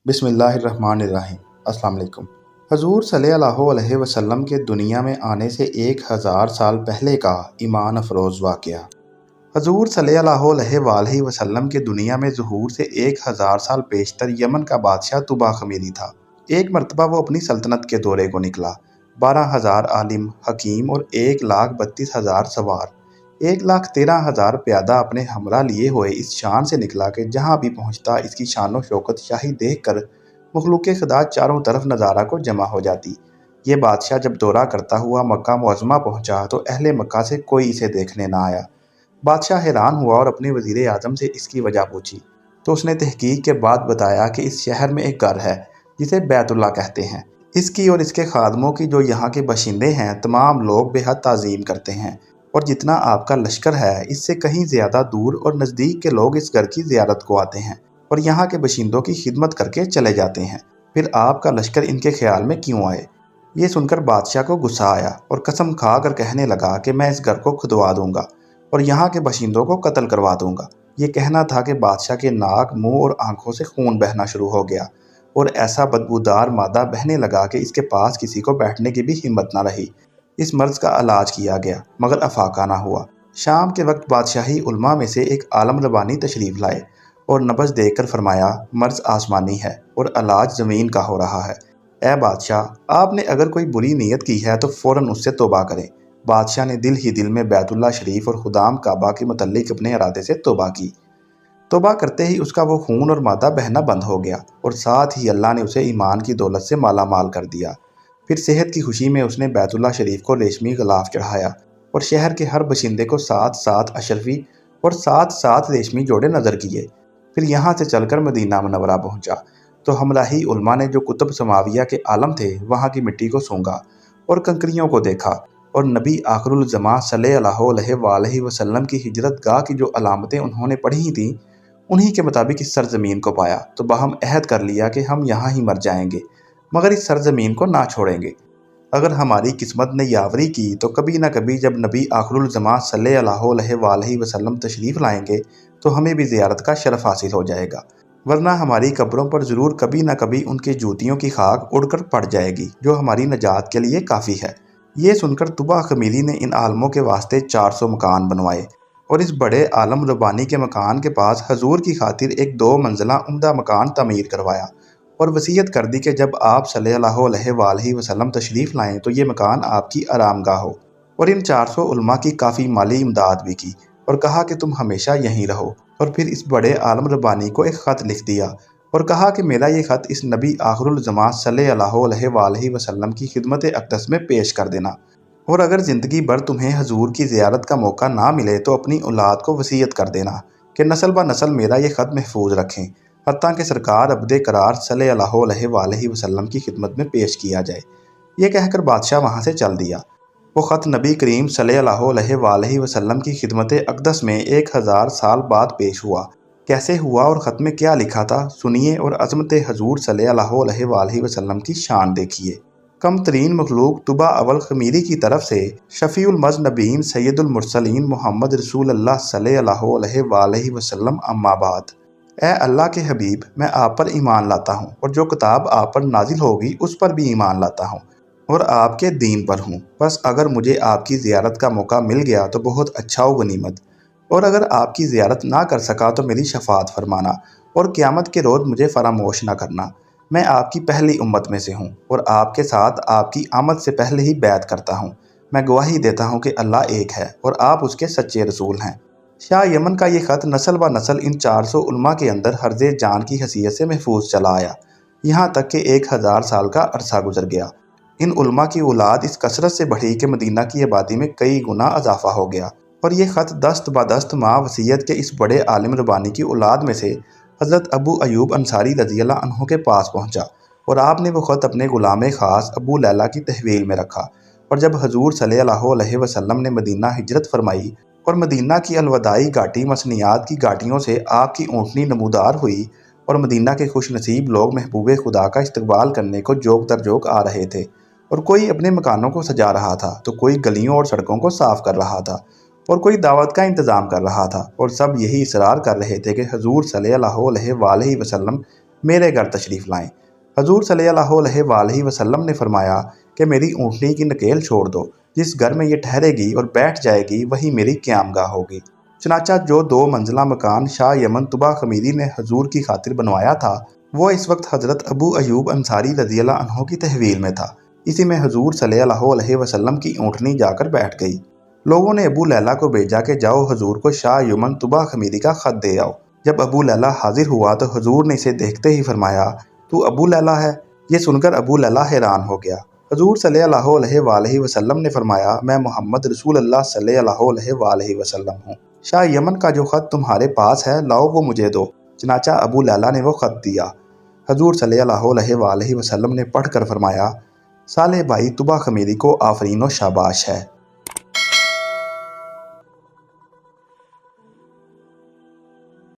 बिस्मिल्लाहिर्रहमानिर्रहीम। अस्सलाम वालेकुम। हजूर सल्लल्लाहु अलैहि वसल्लम के दुनिया में आने से 1000 साल पहले का ईमान अफरोज़ वाक़या। हजूर सल्लल्लाहु अलैहि वसल्लम के दुनिया में ज़ुहूर से 1000 साल पेशतर यमन का बादशाह तुबा ख़मीरी था। एक मरतबा वो अपनी सल्तनत के दौरे को निकला। 12,000 आलिम, हकीम और 1,32,000 सवार, 1,13,000 प्यादा अपने हमरा लिए हुए इस शान से निकला कि जहाँ भी पहुँचता इसकी शान व शौकत शाही देख कर मखलूक़ खुदा चारों तरफ नज़ारा को जमा हो जाती। ये बादशाह जब दौरा करता हुआ मक्का मुअज़्ज़मा पहुँचा तो अहले मक्का से कोई इसे देखने न आया। बादशाह हैरान हुआ और अपने वज़ीर आज़म से इसकी वजह पूछी तो उसने तहकीक के बाद बताया कि इस शहर में एक घर है जिसे बैतुल्लाह कहते हैं। इसकी और इसके खादमों की, जो यहाँ के बशिंदे हैं, तमाम लोग बेहद ताज़ीम करते हैं और जितना आपका लश्कर है इससे कहीं ज़्यादा दूर और नज़दीक के लोग इस घर की ज़ियारत को आते हैं और यहाँ के बशिंदों की खिदमत करके चले जाते हैं। फिर आपका लश्कर इनके ख्याल में क्यों आए? ये सुनकर बादशाह को गुस्सा आया और कसम खा कर कहने लगा कि मैं इस घर को खुदवा दूंगा और यहाँ के बशिंदों को कत्ल करवा दूंगा। ये कहना था कि बादशाह के नाक, मुंह और आंखों से खून बहना शुरू हो गया और ऐसा बदबूदार मादा बहने लगा कि इसके पास किसी को बैठने की भी हिम्मत न रही। इस मर्ज का इलाज किया गया मगर अफाका ना हुआ। शाम के वक्त बादशाही उलमा में से एक आलम रबानी तशरीफ़ लाए और नबज देकर फरमाया, मर्ज आसमानी है और इलाज ज़मीन का हो रहा है। ए बादशाह, आपने अगर कोई बुरी नीयत की है तो फ़ौरन उससे तौबा करें। बादशाह ने दिल ही दिल में बैतुल्लाह शरीफ और खुदाम काबा के मुतल्लिक अपने इरादे से तौबा की। तौबा करते ही उसका वो खून और मादा बहना बंद हो गया और साथ ही अल्लाह ने उसे ईमान की दौलत से माला माल कर दिया। फिर सेहत की खुशी में उसने बैतुल्लाह शरीफ को रेशमी गलाफ चढ़ाया और शहर के हर बशिंदे को 7-7 अशरफी और 7-7 रेशमी जोड़े नज़र किए। फिर यहाँ से चलकर मदीना मुनव्वरा पहुँचा तो हमलाही उलमा ने जो कुतुब समाविया के आलम थे वहाँ की मिट्टी को सूंघा और कंकरियों को देखा और नबी आखिरुल ज़मां सल्लल्लाहु अलैहि वसल्लम की हिजरत गाह की जो अलामतें उन्होंने पढ़ी थीं उन्हीं के मुताबिक इस सरजमीन को पाया तो बाहम अहद कर लिया कि हम यहाँ ही मर जाएंगे मगर इस सरजमीन को ना छोड़ेंगे। अगर हमारी किस्मत ने यावरी की तो कभी ना कभी जब नबी आखिरुल ज़मां सल्लल्लाहु अलैहि वसल्लम तशरीफ़ लाएंगे तो हमें भी ज़ियारत का शरफ़ हासिल हो जाएगा, वरना हमारी कब्रों पर ज़रूर कभी ना कभी उनके जूतियों की खाक उड़कर पड़ जाएगी जो हमारी नजात के लिए काफ़ी है। ये सुनकर तुबा ख़मीरी ने इन आलमों के वास्ते 400 मकान बनवाए और इस बड़े आलम रब्बानी के मकान के पास हजूर की खातिर एक 2 मंजिला उम्दा मकान तमीर करवाया और वसीयत कर दी कि जब आप सल्लल्लाहु अलैहि वसल्लम तशरीफ़ लाएं तो ये मकान आपकी आरामगाह हो। और इन 400 उलमा की काफ़ी माली इमदाद भी की और कहा कि तुम हमेशा यहीं रहो। और फिर इस बड़े आलम रब्बानी को एक ख़त लिख दिया और कहा कि मेरा ये ख़त इस नबी आखिरुल ज़मां सल्लल्लाहु अलैहि वसल्लम की खिदमत अक़दस में पेश कर देना और अगर ज़िंदगी भर तुम्हें हजूर की ज़ियारत का मौका ना मिले तो अपनी औलाद को वसीयत कर देना कि नस्ल ब नस्ल मेरा ये ख़त महफूज रखें, हत्ता कि सरकार अब्दे करार सल्लल्लाहु अलैहि वसल्लम की खिदमत में पेश किया जाए। ये कहकर बादशाह वहाँ से चल दिया। वो ख़त नबी करीम सल्लल्लाहु अलैहि वसल्लम की खिदमत अक़दस में 1000 साल बाद पेश हुआ। कैसे हुआ और ख़त में क्या लिखा था सुनिए और अज़मत हजूर सल्लल्लाहु अलैहि वसल्लम की शान देखिए। कम तरीन मखलूक तुबा अवल ख़मीरी की तरफ से शफ़ीउल मज़नबीन सैयदुल मुरसलीन मोहम्मद रसूलुल्लाह सल्लल्लाहु अलैहि वसल्लम अम्मा बाद। ए अल्लाह के हबीब, मैं आप पर ईमान लाता हूँ और जो किताब आप पर नाजिल होगी उस पर भी ईमान लाता हूँ और आपके दीन पर हूँ। बस अगर मुझे आपकी ज़ियारत का मौका मिल गया तो बहुत अच्छा हो गनीमत, और अगर आपकी ज़ियारत ना कर सका तो मेरी शफ़ाअत फरमाना और क़यामत के रोज़ मुझे फरामोश ना करना। मैं आपकी पहली उम्मत में से हूँ और आपके साथ आपकी आमद से पहले ही बैत करता हूँ। मैं गवाही देता हूँ कि अल्लाह एक है और आप उसके सच्चे रसूल हैं। शाह यमन का ये ख़त नस्ल ब नस्ल इन 400 उलमा के अंदर हर्ज़े जान की हैसियत से महफूज चला आया, यहाँ तक कि 1000 साल का अरसा गुजर गया। इन उलमा की औलाद इस कसरत से बढ़ी कि मदीना की आबादी में कई गुना इजाफा हो गया और ये ख़त दस्त ब दस्त माँ वसीयत के इस बड़े आलिम रब्बानी की औलाद में से हज़रत अबू अयूब अंसारी रज़ियल्लाहु अन्हु के पास पहुँचा और आपने वो ख़त अपने ग़ुलाम ख़ास अबू लैला की तहवील में रखा। और जब हजूर सल्लल्लाहु अलैहि वसल्लम ने मदीना हिजरत फरमाई और मदीना की अलवदाई घाटी मसनियात की घाटियों से आपकी ऊँटनी नमूदार हुई और मदीना के खुश नसीब लोग महबूब खुदा का इस्तकबाल करने को जोक दर जोक आ रहे थे और कोई अपने मकानों को सजा रहा था तो कोई गलियों और सड़कों को साफ़ कर रहा था اور کوئی دعوت کا انتظام کر رہا تھا، اور سب یہی اصرار کر رہے تھے کہ حضور صلی اللہ علیہ وآلہ وسلم میرے گھر تشریف لائیں۔ حضور صلی اللہ علیہ وآلہ وسلم نے فرمایا کہ میری اونٹنی کی نکیل چھوڑ دو، جس گھر میں یہ ٹھہرے گی اور بیٹھ جائے گی وہی میری قیام گاہ ہوگی۔ چنانچہ جو 2 منزلہ مکان شاہ یمن طبا خمیری نے حضور کی خاطر بنوایا تھا، وہ اس وقت حضرت ابو ایوب انصاری رضی اللہ عنہ کی تحویل میں تھا۔ اسی میں حضور صلی اللہ علیہ وسلم کی اونٹنی جا کر بیٹھ گئی۔ لوگوں نے ابو لیلہ کو بھیجا کہ جاؤ حضور کو شاہ یمن طبا خمیری کا خط دے آؤ۔ جب ابو لیلہ حاضر ہوا تو حضور نے اسے دیکھتے ہی فرمایا، تو ابو لیلہ ہے؟ یہ سن کر ابو لیلہ حیران ہو گیا۔ حضور صلی اللہ علیہ وآلہ وسلم نے فرمایا، میں محمد رسول اللہ صلی اللہ علیہ وآلہ وسلم ہوں۔ شاہ یمن کا جو خط تمہارے پاس ہے لاؤ وہ مجھے دو۔ چنانچہ ابو لیلہ نے وہ خط دیا۔ حضور صلی اللہ علیہ وآلہ وسلم نے پڑھ کر فرمایا، صالح بھائی طبا خمیری کو آفرین و شاباش ہے۔